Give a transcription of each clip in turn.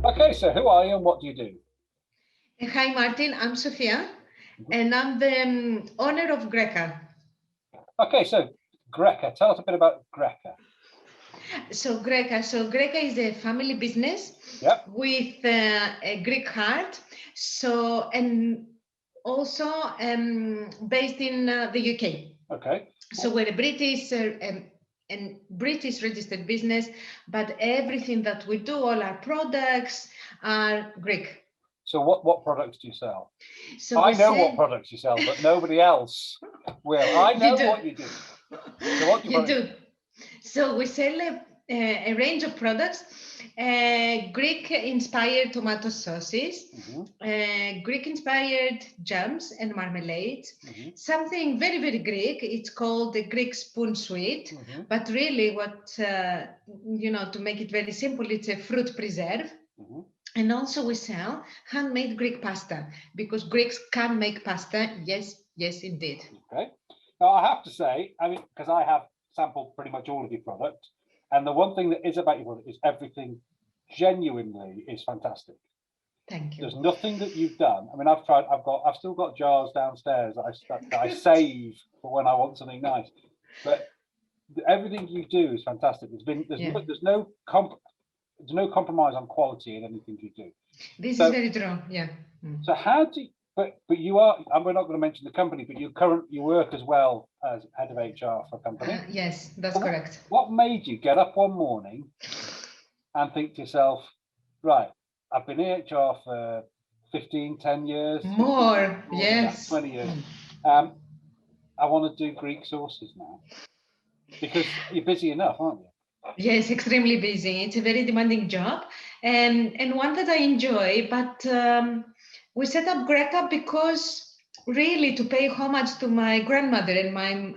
Okay, so who are you and what do you do? Hi, Martin. I'm Sophia, and I'm the owner of Greca. Okay, so Greca, tell us a bit about Greca. So Greca is a family business Yep. with a Greek heart. So and also based in the UK. Okay. So we're a British registered business, but everything that we do, all our products are Greek. So what products do you sell? So I know what products you sell, but nobody else will. I know what you do. So what do you do. So we sell a range of products, Greek-inspired tomato sauces, Greek-inspired jams and marmalades, something very, very Greek. It's called the Greek spoon sweet, but really what, to make it very simple, it's a fruit preserve. And also we sell handmade Greek pasta because Greeks can make pasta. Yes, yes, indeed. Okay. Now I have to say, because I have sampled pretty much all of your product, and the one thing that is about your product is everything genuinely is fantastic. Thank you. There's nothing that you've done. I've still got jars downstairs that I save for when I want something nice. But everything you do is fantastic. There's no compromise on quality in anything you do. This is very true. Yeah. So how do you, but you are, and we're not going to mention the company, but you work as well as head of HR for a company. Yes, that's correct. What made you get up one morning and think to yourself, right, I've been in HR for 10 years. More, yes. 20 years. I want to do Greek sauces now. Because you're busy enough, aren't you? Yes, extremely busy. It's a very demanding job and one that I enjoy, but we set up Greca because really to pay homage to my grandmother and my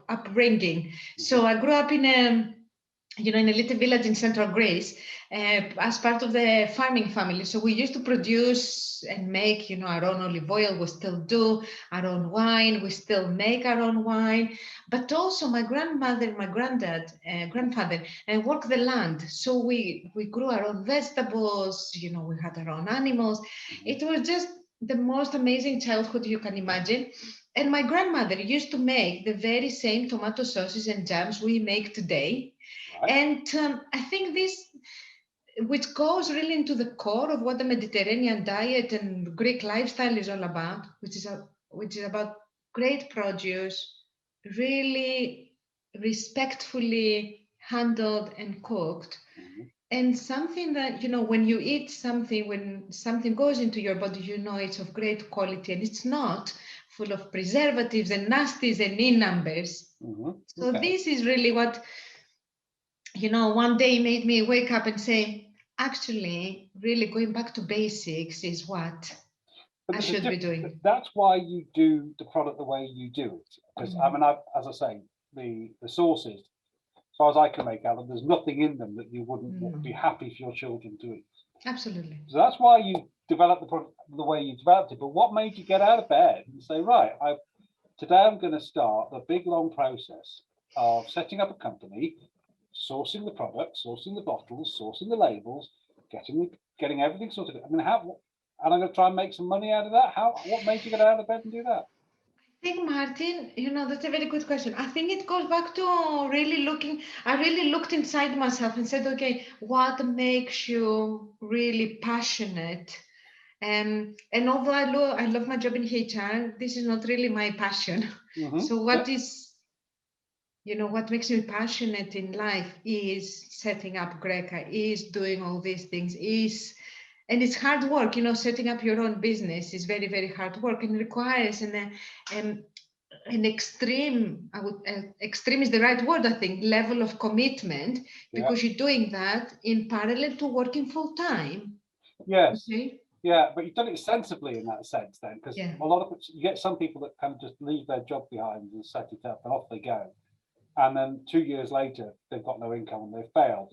upbringing. So I grew up in a little village in central Greece as part of the farming family. So we used to produce and make, our own olive oil. We still do our own wine. We still make our own wine. But also my grandmother, my grandfather worked the land. So we grew our own vegetables. We had our own animals. It was just the most amazing childhood you can imagine. And my grandmother used to make the very same tomato sauces and jams we make today. And I think this, which goes really into the core of what the Mediterranean diet and Greek lifestyle is all about, which is about great produce, really respectfully handled and cooked. And something that, when you eat something, when something goes into your body, it's of great quality and it's not full of preservatives and nasties and in numbers. So this is really what, one day made me wake up and say, actually, really going back to basics is what I should be doing. That's why you do the product the way you do it. Because as I say, the sauces, as far as I can make out, there's nothing in them that you wouldn't be happy for your children to eat. Absolutely. So that's why you developed the product the way you developed it. But what made you get out of bed and say, right, today I'm going to start the big long process of setting up a company, sourcing the product, sourcing the bottles, sourcing the labels, getting everything sorted. And I'm going to try and make some money out of that. What made you get out of bed and do that? I think, Martin, that's a very good question. I think it goes back to really I really looked inside myself and said, okay, what makes you really passionate? And although I love my job in HR, this is not really my passion. So what makes me passionate in life is setting up Greca, is doing all these things, and it's hard work. Setting up your own business is very, very hard work and requires an extreme, extreme is the right word, I think, level of commitment, because you're doing that in parallel to working full time. Yes. Okay. Yeah, but you've done it sensibly in that sense then, because a lot of you get some people that kind of just leave their job behind and set it up and off they go. And then 2 years later, they've got no income and they've failed.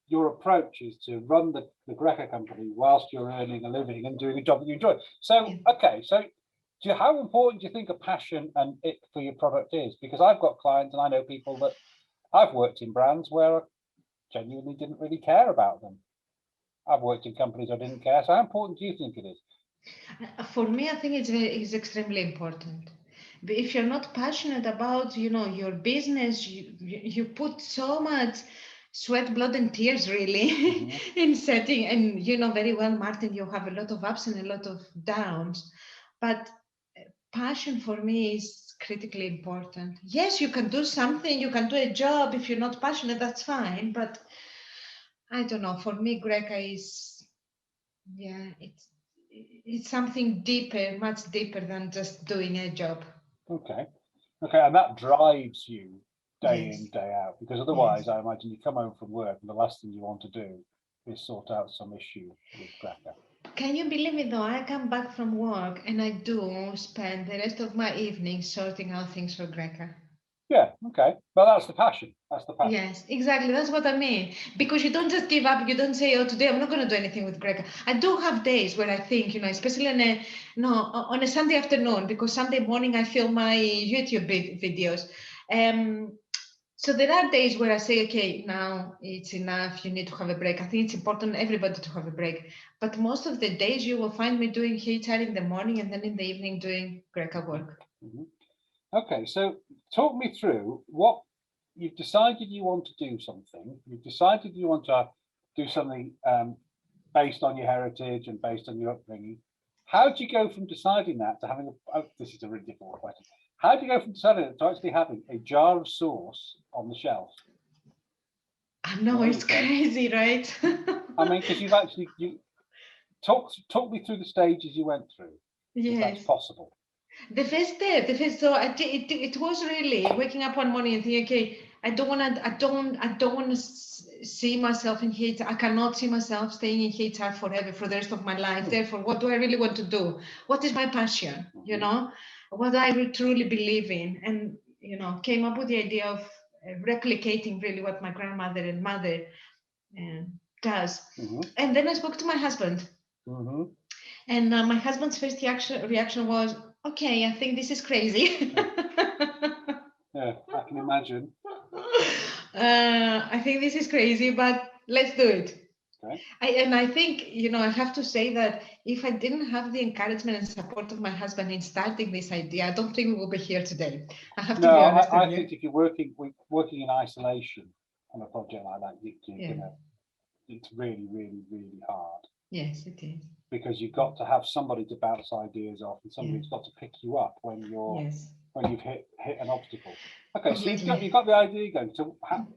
Your approach is to run the Greca company whilst you're earning a living and doing a job that you enjoy. So, okay, so how important do you think a passion and it for your product is? Because I've got clients and I know people that I've worked in brands where I genuinely didn't really care about them. I've worked in companies I didn't care. So how important do you think it is? For me, I think it's extremely important. But if you're not passionate about, your business, you put so much sweat, blood, and tears really in setting. And you know very well, Martin, you have a lot of ups and a lot of downs. But passion for me is critically important. Yes, you can do something, you can do a job. If you're not passionate, that's fine. But I don't know. For me, Greca is, it's something deeper, much deeper than just doing a job. Okay, and that drives you day in, day out, because otherwise, I imagine you come home from work and the last thing you want to do is sort out some issue with Greca. Can you believe me though? I come back from work and I do spend the rest of my evening sorting out things for Greca. Yeah, okay. Well, that's the passion. That's the passion. Yes, exactly. That's what I mean. Because you don't just give up. You don't say, "Oh, today I'm not going to do anything with Greca." I do have days where I think, especially on a Sunday afternoon, because Sunday morning I film my YouTube videos. So there are days where I say, "Okay, now it's enough. You need to have a break." I think it's important everybody to have a break. But most of the days you will find me doing HR in the morning and then in the evening doing Greca work. Okay, so talk me through what you've decided you want to do something. You've decided you want to do something based on your heritage and based on your upbringing. How do you go from deciding that to having this is a really difficult question. How do you go from deciding that to actually having a jar of sauce on the shelf? I know, it's crazy, right? I mean, because you talk me through the stages you went through. Yes. If that's possible. The first step, so it was really waking up one morning and thinking, okay, I don't want to see myself in HR. I cannot see myself staying in HR forever for the rest of my life. Therefore, what do I really want to do? What is my passion? What do I truly believe in? And came up with the idea of replicating really what my grandmother and mother does. And then I spoke to my husband. And my husband's first reaction was, okay, I think this is crazy. Yeah, I can imagine. I think this is crazy, but let's do it. Okay. I think, I have to say that if I didn't have the encouragement and support of my husband in starting this idea, I don't think we will be here today. I have to be honest with you. I think if you're working in isolation on a project like that, it's really, really, really hard. Yes, it is. Because you've got to have somebody to bounce ideas off, and somebody's got to pick you up when you've hit an obstacle. Okay, so you've got the idea going. So how?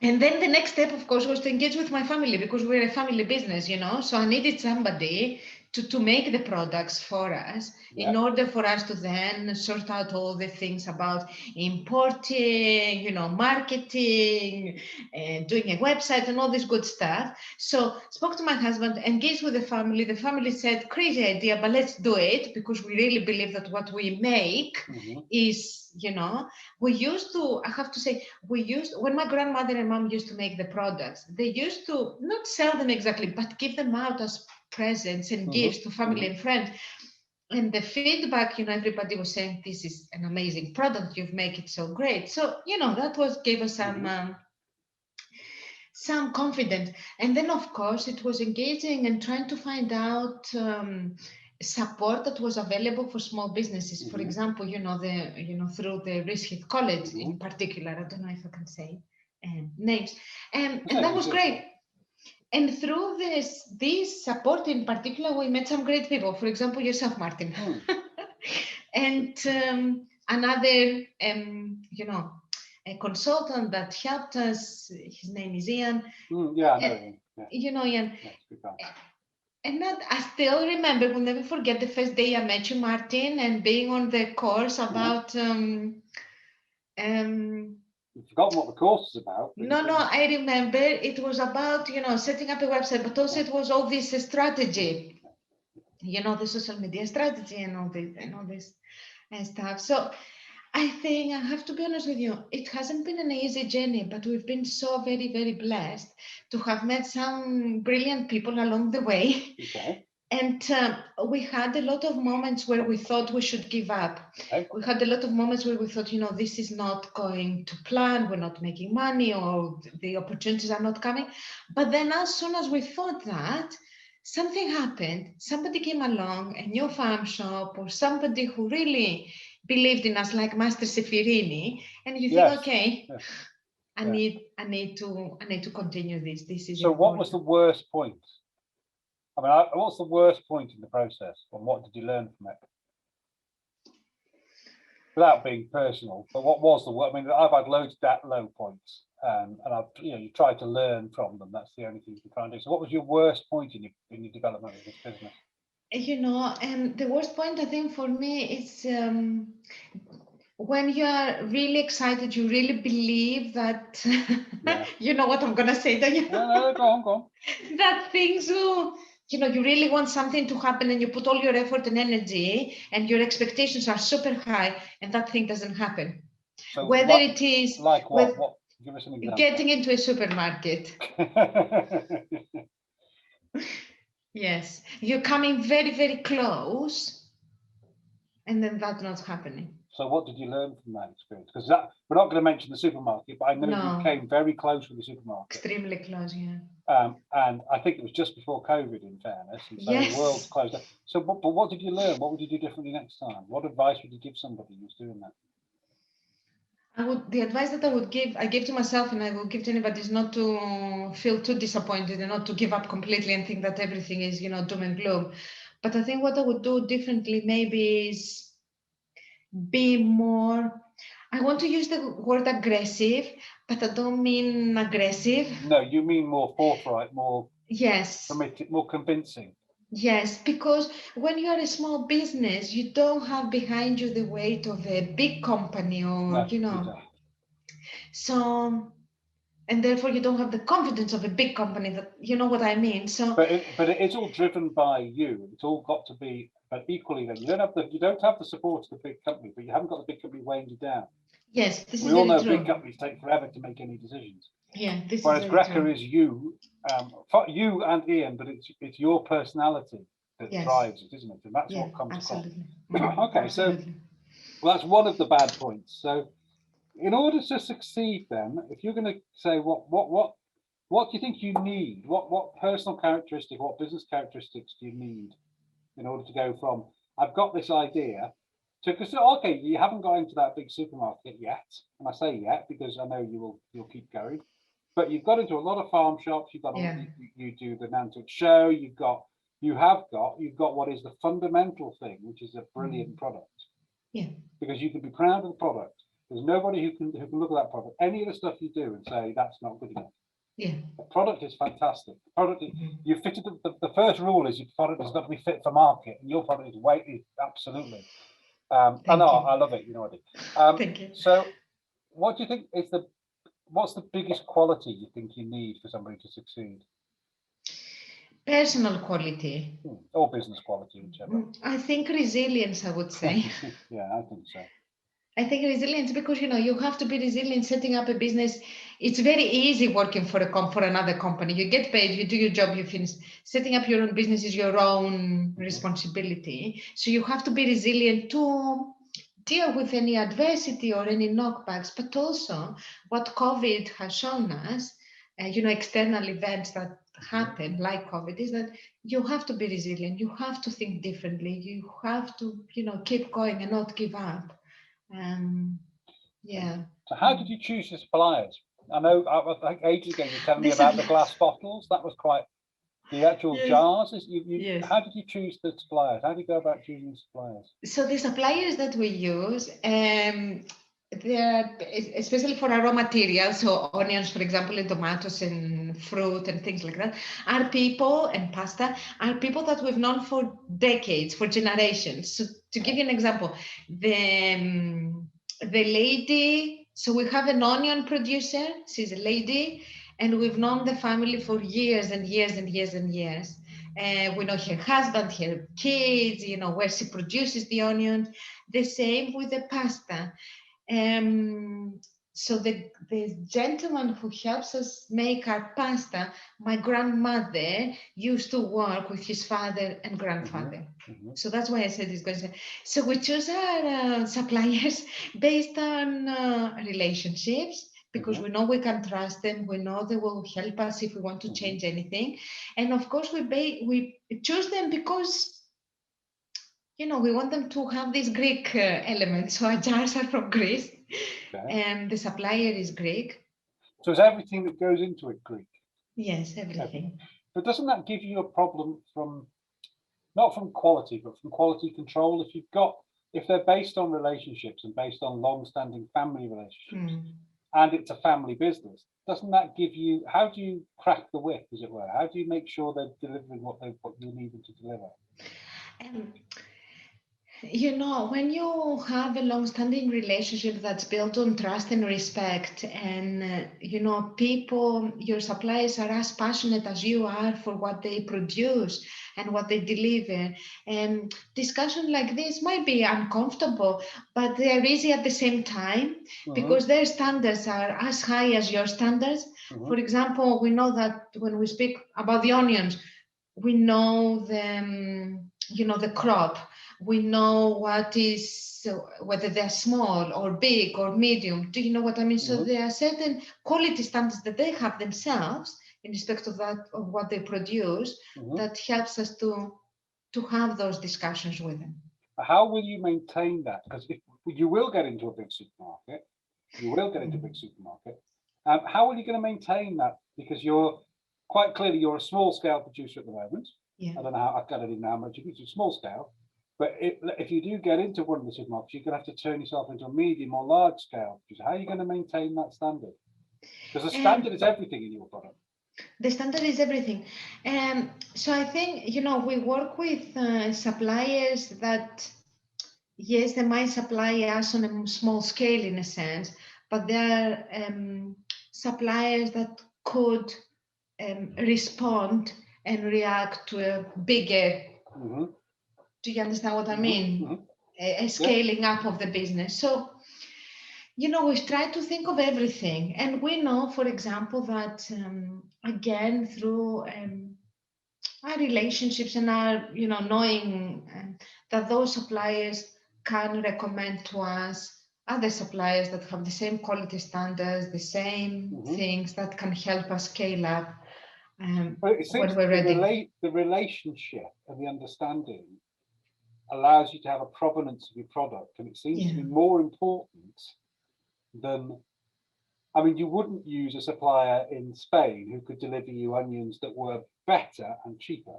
And then the next step, of course, was to engage with my family, because we're a family business, So I needed somebody to make the products for us in order for us to then sort out all the things about importing, marketing, doing a website and all this good stuff. So spoke to my husband, engaged with the family. The family said, crazy idea, but let's do it, because we really believe that what we make is, we used to, I have to say, when my grandmother and mom used to make the products, they used to not sell them exactly, but give them out as presents and gifts to family and friends. And the feedback, everybody was saying, this is an amazing product, you've made it so great. So, that gave us some confidence. And then, of course, it was engaging and trying to find out support that was available for small businesses. For example, through the Rishit College in particular. I don't know if I can say names. And that was great. And through this support in particular, we met some great people. For example, yourself, Martin. And another, a consultant that helped us. His name is Ian. I know Ian. Yeah. Ian. And I still remember, will never forget the first day I met you, Martin, and being on the course about You've forgotten what the course is about. No, I remember it was about, setting up a website, but also it was all this strategy, the social media strategy and all this and stuff. So I think I have to be honest with you, it hasn't been an easy journey, but we've been so very, very blessed to have met some brilliant people along the way. Okay. And we had a lot of moments where we thought we should give up. Okay. We had a lot of moments where we thought, this is not going to plan, we're not making money, or the opportunities are not coming. But then as soon as we thought that, something happened. Somebody came along, a new farm shop, or somebody who really believed in us, like Master Sefirini, and you think, okay, I need to continue this. This is so important. What was the worst point? I mean, what's the worst point in the process, and what did you learn from it? Without being personal, but what was the worst? I mean, I've had loads of low points, and I've you try to learn from them. That's the only thing you try and do. So, what was your worst point in your development of this business? The worst point, I think, for me is when you are really excited, you really believe that, you know what I'm going to say, don't you? No, go on. That things will, you really want something to happen, and you put all your effort and energy, and your expectations are super high, and that thing doesn't happen. So whether it is like what? Give us an example. Getting into a supermarket. Yes, you're coming very, very close, and then that's not happening. So what did you learn from that experience? Because we're not going to mention the supermarket, but I know you came very close with the supermarket. Extremely close, yeah. And I think it was just before COVID, in fairness, and so the world's closed up. So, but what did you learn? What would you do differently next time? What advice would you give somebody who's doing that? The advice that I give to myself, and I will give to anybody, is not to feel too disappointed and not to give up completely and think that everything is, doom and gloom. But I think what I would do differently maybe is be more, I want to use the word aggressive, but I don't mean aggressive. No, you mean more forthright, more committed, more convincing. Yes, because when you are a small business, you don't have behind you the weight of a big company, or so, and therefore you don't have the confidence of a big company. That, you know what I mean. So, but it's all driven by you. It's all got to be. But equally, then you don't have the support of the big company, but you haven't got the big company weighing you down. Yes, this is we all know true. Big companies take forever to make any decisions. Yeah, this whereas is Greca is you and Ian, but it's your personality that drives it, isn't it? And that's what comes across. Okay, so that's one of the bad points. So, in order to succeed, then, if you're going to say what do you think you need? What personal characteristic, what business characteristics do you need in order to go from I've got this idea to, because okay, you haven't got into that big supermarket yet, and I say yet because I know you'll keep going, but you've got into a lot of farm shops. You've got you do the Nantucket show. You've got what is the fundamental thing, which is a brilliant product. Yeah. Because you can be proud of the product. There's nobody who can look at that product, any of the stuff you do, and say that's not good enough. Yeah. The product is fantastic. The product, you fitted the first rule is your product has got to be fit for market, and your product is absolutely. I love it. You know I do. Thank you. So, what do you think is what's the biggest quality you think you need for somebody to succeed? Personal quality. Or business quality, whichever. I think resilience, I would say. Yeah, I think so. I think resilience, because you have to be resilient setting up a business. It's very easy working for another company. You get paid, you do your job, you finish. Setting up your own business is your own responsibility. So you have to be resilient to deal with any adversity or any knockbacks, but also what COVID has shown us, external events that happen like COVID, is that you have to be resilient. You have to think differently. You have to, keep going and not give up. So how did you choose your suppliers? I know like ages ago you were telling me about the glass bottles. That was quite the actual jars. How did you choose the suppliers? How do you go about choosing suppliers? So the suppliers that we use, they're especially for our raw materials, so onions, for example, and tomatoes and fruit and things like that, are people, and pasta, are people that we've known for decades, for generations. So to give you an example, the lady, so we have an onion producer, she's a lady, and we've known the family for years and years and years and years. We know her husband, her kids, where she produces the onions. The same with the pasta. So the gentleman who helps us make our pasta, my grandmother used to work with his father and grandfather. So that's why I said it's going to. So we choose our suppliers based on relationships, because we know we can trust them. We know they will help us if we want to change anything. And of course, we choose them because, you know, we want them to have this Greek element. So our jars are from Greece, and the supplier is Greek. So is everything that goes into it Greek? Yes, everything. But doesn't that give you a problem from, not from quality, but from quality control? If they're based on relationships and based on long-standing family relationships, and it's a family business, doesn't that give you, how do you crack the whip, as it were? How do you make sure they're delivering what you need them to deliver? You know, when you have a long-standing relationship that's built on trust and respect, and you know, people, your suppliers are as passionate as you are for what they produce and what they deliver, and discussion like this might be uncomfortable, but they are easy at the same time, because their standards are as high as your standards. For example, we know that when we speak about the onions, we know the, you know, the crop. We know what is, whether they're small or big or medium. Do you know what I mean? So there are certain quality standards that they have themselves in respect of that, of what they produce, that helps us to have those discussions with them. How will you maintain that? Because if you will get into a big supermarket, how are you going to maintain that? Because you're quite clearly, you're a small scale producer at the moment. I don't even know how much you do small scale. But if you do get into one of the supermarkets, you're going to have to turn yourself into a medium or large scale producer. How are you going to maintain that standard? Because the standard is everything in your product. The standard is everything. So I think, you know, we work with suppliers that, yes, they might supply us on a small scale in a sense, but there are suppliers that could respond and react to a bigger. Do you understand what I mean? A scaling up of the business. So, you know, we've tried to think of everything. And we know, for example, that, again, through our relationships and our, you know, knowing that those suppliers can recommend to us other suppliers that have the same quality standards, the same things that can help us scale up when we're ready. The relationship and the understanding allows you to have a provenance of your product, and it seems to be more important than, I mean, you wouldn't use a supplier in Spain who could deliver you onions that were better and cheaper.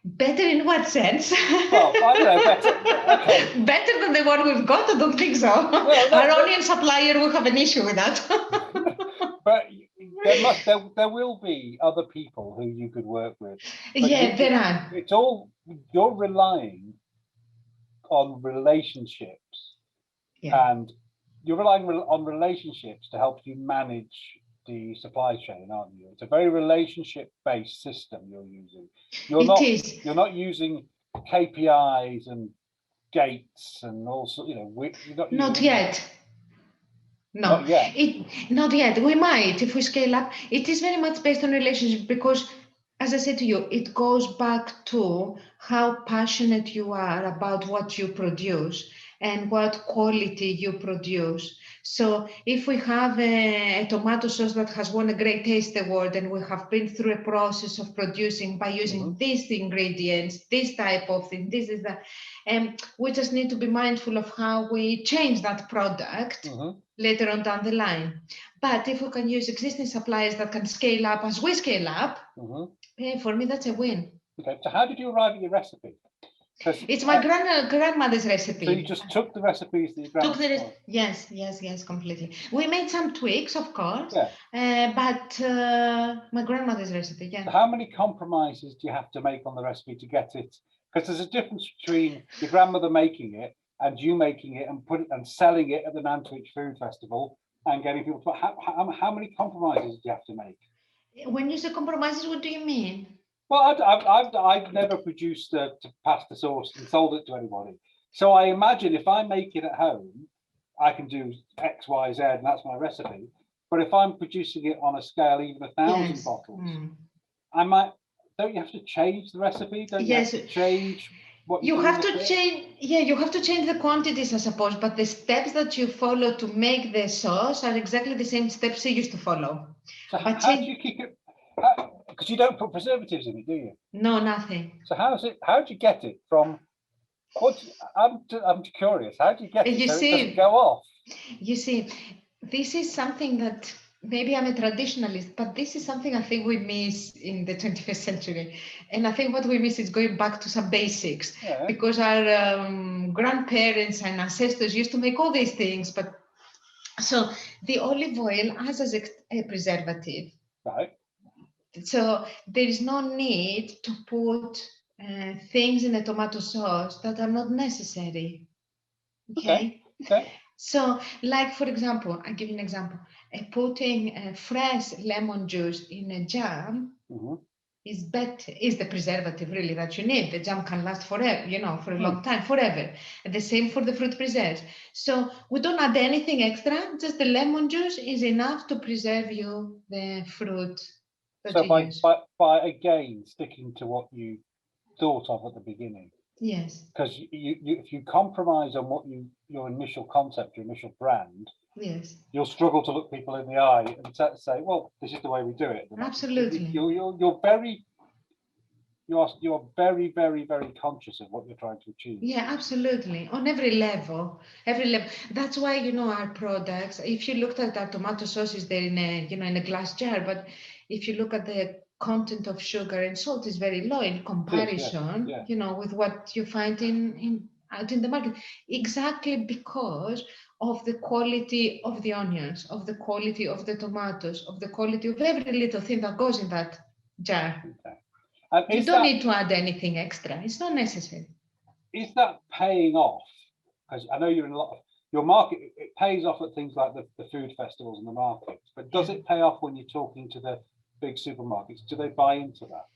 Better in what sense? Well, I don't know, better. Okay. Better than the one we've got? I don't think so. Well, our onion supplier will have an issue with that. But there will be other people who you could work with. There are. It's all, you're relying on relationships, and you're relying on relationships to help you manage the supply chain, aren't you? It's a very relationship-based system you're using. You're not using KPIs and gates and also, you know, not yet. No, not yet. We might, if we scale up. It is very much based on relationship, because, as I said to you, it goes back to how passionate you are about what you produce and what quality you produce. So if we have a tomato sauce that has won a Great Taste Award, and we have been through a process of producing by using these ingredients, this type of thing, this is that, we just need to be mindful of how we change that product later on down the line. But if we can use existing suppliers that can scale up as we scale up, for me, that's a win. Okay, so how did you arrive at your recipe? It's my grandmother's recipe. So you just took the recipes that your grandmother. Yes, completely. We made some tweaks, of course, but my grandmother's recipe, So how many compromises do you have to make on the recipe to get it? Because there's a difference between your grandmother making it and you making it and selling it at the Nantwich Food Festival and getting people to. How many compromises do you have to make? When you say compromises, what do you mean? Well, I've never produced a pasta sauce and sold it to anybody. So I imagine if I make it at home, I can do X, Y, Z, and that's my recipe. But if I'm producing it on a scale even 1,000 bottles, I might. Don't you have to change the recipe? Don't you have to change what you have to change? Yeah, you have to change the quantities, I suppose. But the steps that you follow to make the sauce are exactly the same steps you used to follow. So how do you keep it? Because you don't put preservatives in it, do you? No, nothing. So how do you get it from? I'm curious. How do you get it so it doesn't go off? You see, this is something that maybe I'm a traditionalist, but this is something I think we miss in the 21st century. And I think what we miss is going back to some basics, because our grandparents and ancestors used to make all these things. But so the olive oil has as a preservative. Right. So there is no need to put things in a tomato sauce that are not necessary. Okay. So, like for example, I'll give you an example. Putting fresh lemon juice in a jam is the preservative really that you need. The jam can last forever, for a long time, forever. And the same for the fruit preserves. So we don't add anything extra. Just the lemon juice is enough to preserve you the fruit. So by again sticking to what you thought of at the beginning. Yes. Because if you compromise on what your initial concept, your initial brand, yes, you'll struggle to look people in the eye and say, "Well, this is the way we do it." Absolutely. You're very, very, very conscious of what you're trying to achieve. Yeah, absolutely. On every level. That's why our products. If you looked at our tomato sauces, they're in a glass jar, but if you look at the content of sugar and salt is very low in comparison, with what you find out in the market. Exactly because of the quality of the onions, of the quality of the tomatoes, of the quality of every little thing that goes in that jar. Okay. You don't need to add anything extra. It's not necessary. Is that paying off? Because I know you're in a lot of your market. It pays off at things like the food festivals and the markets. But does it pay off when you're talking to the big supermarkets? Do they buy into that?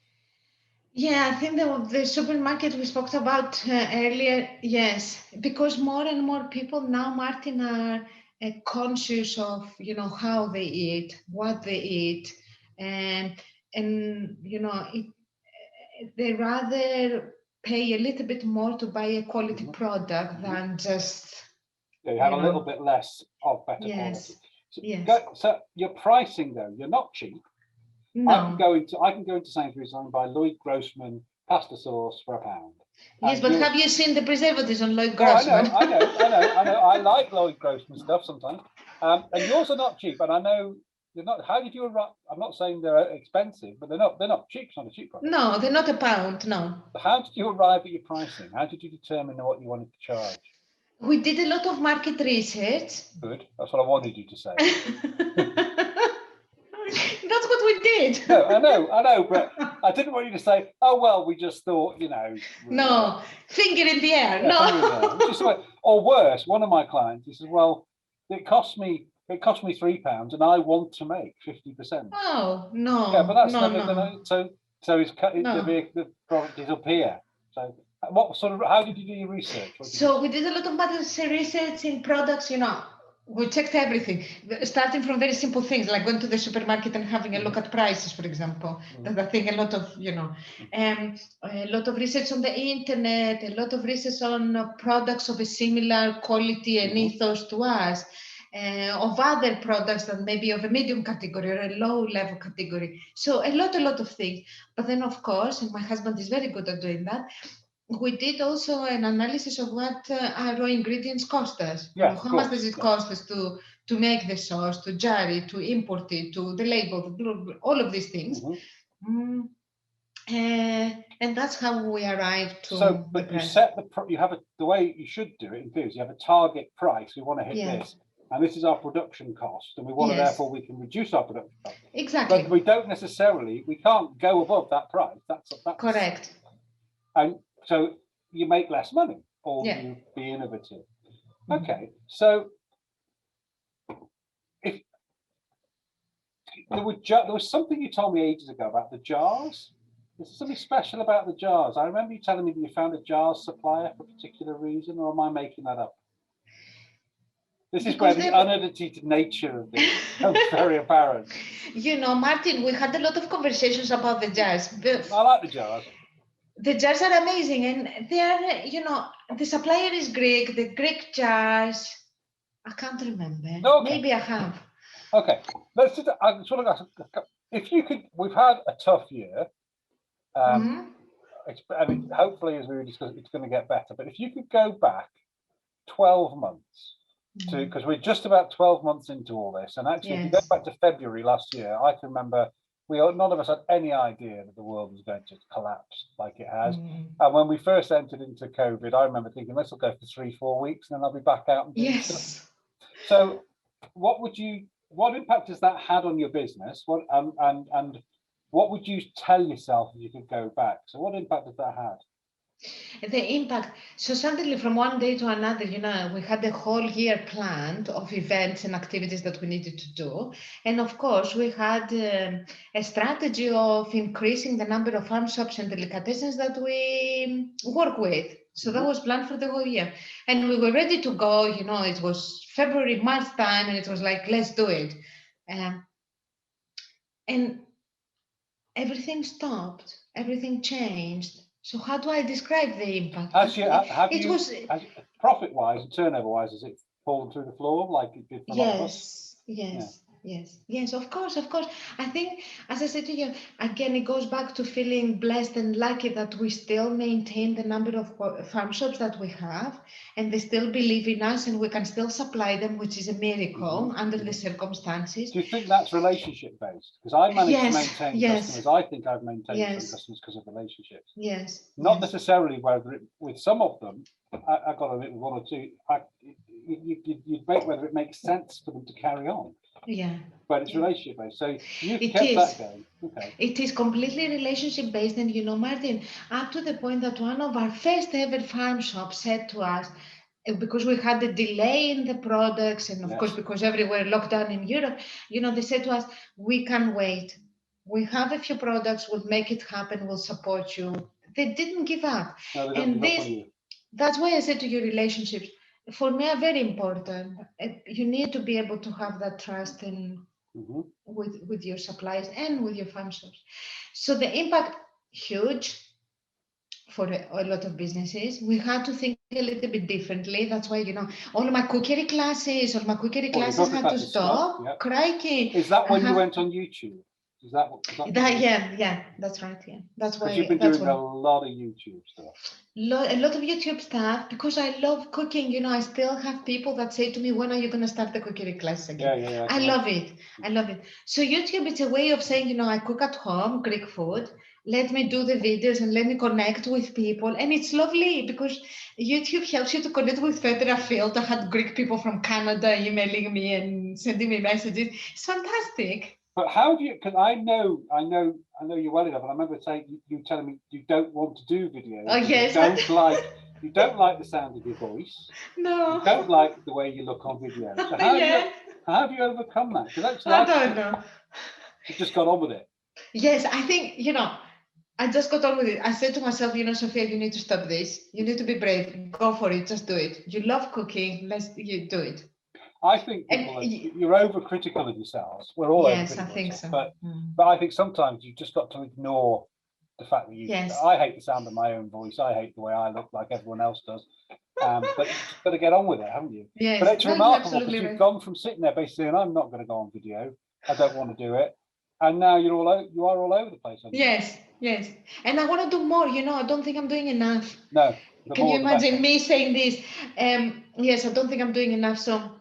Yeah, I think the supermarket we spoke about earlier, yes, because more and more people now, Martin, are conscious of how they eat, what they eat, and they rather pay a little bit more to buy a quality product than just. You have a little bit less of better quality. So, so your pricing though, you're not cheap. No. I can go into Sainsbury's and buy Lloyd Grossman pasta sauce for £1. Yes, but have you seen the preservatives on Lloyd Grossman? I know. I like Lloyd Grossman stuff sometimes. And yours are not cheap, and I know they're not. How did you arrive? I'm not saying they're expensive, but they're not cheap. It's not a cheap price. No, they're not £1, no. How did you arrive at your pricing? How did you determine what you wanted to charge? We did a lot of market research. Good. That's what I wanted you to say. That's what we did. No, I know, but I didn't want you to say, "Oh well, we just thought, No, finger in the air. Yeah, no. Or worse, one of my clients, he says, "Well, it cost me £3, and I want to make 50%." Oh no! Yeah, but that's never gonna. So it's the product is up here. So how did you do your research? So we did a lot of market research in products. We checked everything, starting from very simple things like going to the supermarket and having a look at prices, for example. That's I think a lot of a lot of research on the internet, a lot of research on products of a similar quality and ethos to us, of other products that maybe of a medium category or a low level category. So a lot of things. But then of course, and my husband is very good at doing that, we did also an analysis of what our raw ingredients cost us. How much does it cost us to make the sauce, to jar it, to import it, to the label, all of these things. And that's how we arrived to. So, but you set the way you should do it in theory. You have a target price. We want to hit this, and this is our production cost, and we want to therefore we can reduce our production cost. Exactly. But we can't go above that price. That's correct. And so you make less money, or you be innovative. Okay, so if there was something you told me ages ago about the jars. Is there something special about the jars? I remember you telling me that you found a jars supplier for a particular reason, or am I making that up? This is where the unedited nature of this becomes very apparent. You know, Martin, we had a lot of conversations about the jars. I like the jars. The jars are amazing, and they are, you know, the supplier is Greek, the Greek jars. I can't remember. Okay. Maybe I have. Okay, let's just, I just want to ask, if you could, we've had a tough year. I mean, hopefully, as we discussed, it's going to get better. But if you could go back 12 months to, because we're just about 12 months into all this, and actually, if you go back to February last year, I can remember none of us had any idea that the world was going to collapse like it has. And when we first entered into COVID, I remember thinking, this will go for 3-4 weeks, and then I'll be back out and doing stuff. So, what impact has that had on your business? And what would you tell yourself if you could go back? So what impact has that had? The impact. So suddenly from one day to another, you know, we had the whole year planned of events and activities that we needed to do. And of course, we had a strategy of increasing the number of farm shops and delicatessens that we work with. So that was planned for the whole year. And we were ready to go, you know, it was February, March time, and it was like, let's do it. And everything stopped, everything changed. So how do I describe the impact? Profit-wise and turnover-wise, has it fallen through the floor like it did for a lot of us? Yes, of course. I think, as I said to you, again, it goes back to feeling blessed and lucky that we still maintain the number of farm shops that we have, and they still believe in us, and we can still supply them, which is a miracle under the circumstances. Do you think that's relationship-based? Because I managed to maintain customers. I think I've maintained some customers because of relationships. Not necessarily whether with some of them, I got a little one or two, you debate whether it makes sense for them to carry on. But it's relationship based. So you kept that going. Okay. It is completely relationship based, and you know, Martin, up to the point that one of our first ever farm shops said to us, because we had a delay in the products, and of course because everywhere locked down in Europe, you know, they said to us, we can wait. We have a few products, we'll make it happen, we'll support you. They didn't give up. No, they don't give up on you. That's why I said to you, relationships for me are very important. You need to be able to have that trust in with your suppliers and with your farm shops. So the impact, huge for a lot of businesses. We had to think a little bit differently. That's why, you know, all my cookery classes had to stop. Crikey. Is that when you went on YouTube? Is that what? That's right. Yeah, that's why. You've been doing a lot of YouTube stuff. A lot of YouTube stuff because I love cooking. You know, I still have people that say to me, "When are you going to start the cookery class again?" I love it. I love it. So YouTube, it's a way of saying, you know, I cook at home, Greek food. Let me do the videos and let me connect with people. And it's lovely because YouTube helps you to connect with further afield. I had Greek people from Canada emailing me and sending me messages. It's fantastic. But how do you? Because I know you well enough, and I remember saying you telling me you don't want to do videos. Oh yes. You don't like the sound of your voice. No. You don't like the way you look on video. So how have you overcome that? Because I don't know. You just got on with it. Yes, I think, you know, I just got on with it. I said to myself, you know, Sophia, you need to stop this. You need to be brave. Go for it. Just do it. You love cooking. You do it. I think you're overcritical of yourselves. We're all overcritical. I think so. But I think sometimes you've just got to ignore the fact that I hate the sound of my own voice. I hate the way I look like everyone else does. But you've got to get on with it, haven't you? Yes, but it's remarkable because you've gone from sitting there basically saying, I'm not going to go on video. I don't want to do it. And now you are all over the place. Yes. And I want to do more. You know, I don't think I'm doing enough. No. Can you imagine me saying this? Yes, I don't think I'm doing enough. So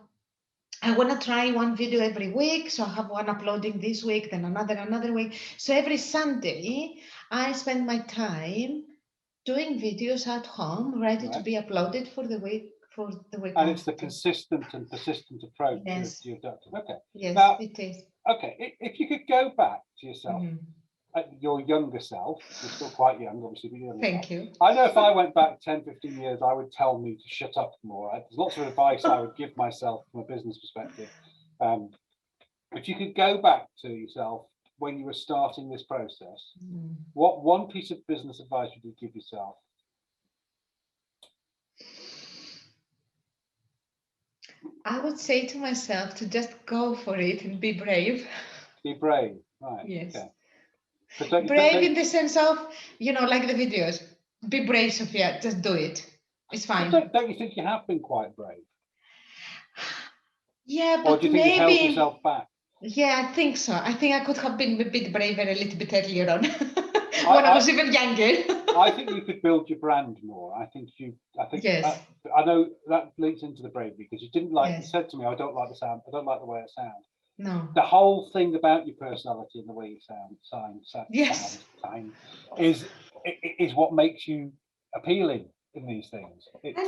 I want to try one video every week. So I have one uploading this week, then another week. So every Sunday, I spend my time doing videos at home, ready to be uploaded for the week. And it's the consistent and persistent approach you've done. Okay. Yes, now, it is. Okay, if you could go back to yourself, your younger self, you're still quite young, obviously, but you're Thank you. I know if I went back 10, 15 years, I would tell me to shut up more. There's lots of advice I would give myself from a business perspective. If you could go back to yourself when you were starting this process, what one piece of business advice would you give yourself? I would say to myself to just go for it and be brave. Be brave, right? Yes. Okay. Brave in the sense of, like the videos. Be brave, Sophia. Just do it. It's fine. Don't you think you have been quite brave? Yeah, or but do you think maybe you held yourself back? Yeah, I think so. I think I could have been a bit braver a little bit earlier on when I was even younger. I think you could build your brand more. I think Yes. I know that links into the bravery because you didn't like. Yes. You said to me, "I don't like the sound. I don't like the way it sounds." No. The whole thing about your personality and the way you sound, Yes. is what makes you appealing in these things. I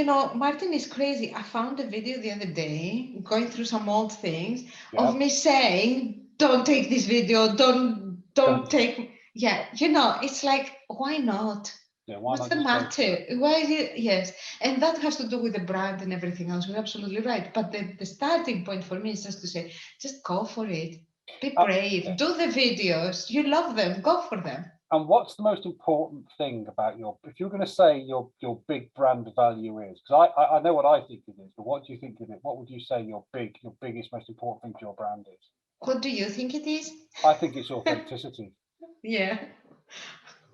know. Martin is crazy. I found a video the other day, going through some old things, of me saying, "Don't take this video. Don't take." Yeah, it's like, why not? Yeah, why What's not the matter? Why is it? Yes, and that has to do with the brand and everything else. You're absolutely right. But the starting point for me is just to say, just go for it. Be brave. Do the videos. You love them. Go for them. And what's the most important thing about if you're going to say your big brand value is? Because I know what I think it is, but what do you think it is? What would you say your biggest, most important thing to your brand is? What do you think it is? I think it's authenticity. Yeah.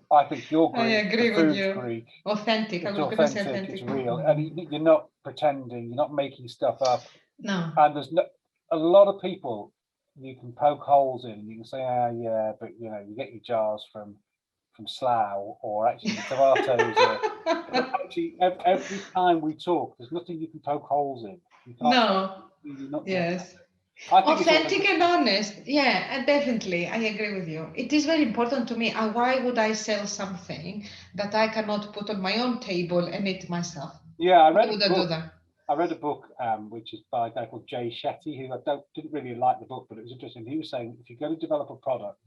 I think you're Greek. I agree with you. Greek. Authentic. It's authentic. It's real, and you're not pretending. You're not making stuff up. No. And there's a lot of people you can poke holes in. You can say, yeah, but you get your jars from Slough, or actually the tomatoes. Actually, every time we talk, there's nothing you can poke holes in. No. Yes. Authentic and honest. Yeah, definitely. I agree with you. It is very important to me. Why would I sell something that I cannot put on my own table and eat myself? Yeah, I read a book which is by a guy called Jay Shetty, who didn't really like the book, but it was interesting. He was saying, if you're going to develop a product,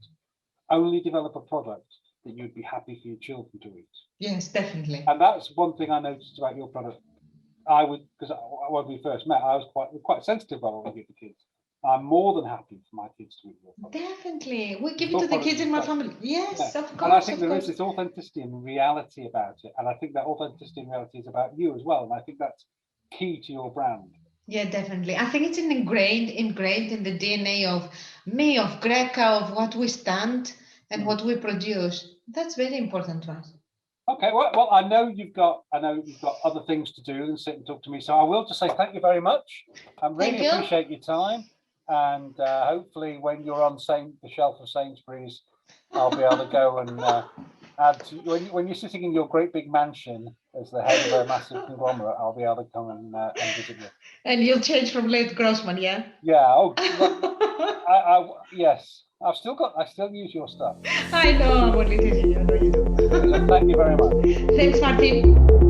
only develop a product that you'd be happy for your children to eat. Yes, definitely. And that's one thing I noticed about your product. Because when we first met, I was quite sensitive about what we give the kids. I'm more than happy for my kids to eat your product. Definitely. We give it to the kids in my family. Yes, of course. And I think there is this authenticity and reality about it. And I think that authenticity and reality is about you as well. And I think that's key to your brand. Yeah, definitely. I think it's ingrained in the DNA of me, of Greca, of what we stand and what we produce. That's very important to us. Okay, well, I know you've got other things to do than sit and talk to me. So I will just say thank you very much. I really appreciate your time. And hopefully when you're on the shelf of Sainsbury's, I'll be able to go and add to, when you're sitting in your great big mansion as the head of a massive conglomerate, I'll be able to come and visit you. And you'll change from late Grossman, yeah? Yeah. Yes. I still use your stuff. I know. I'm only teasing you. I know you do. Thank you very much. Thanks, Martin.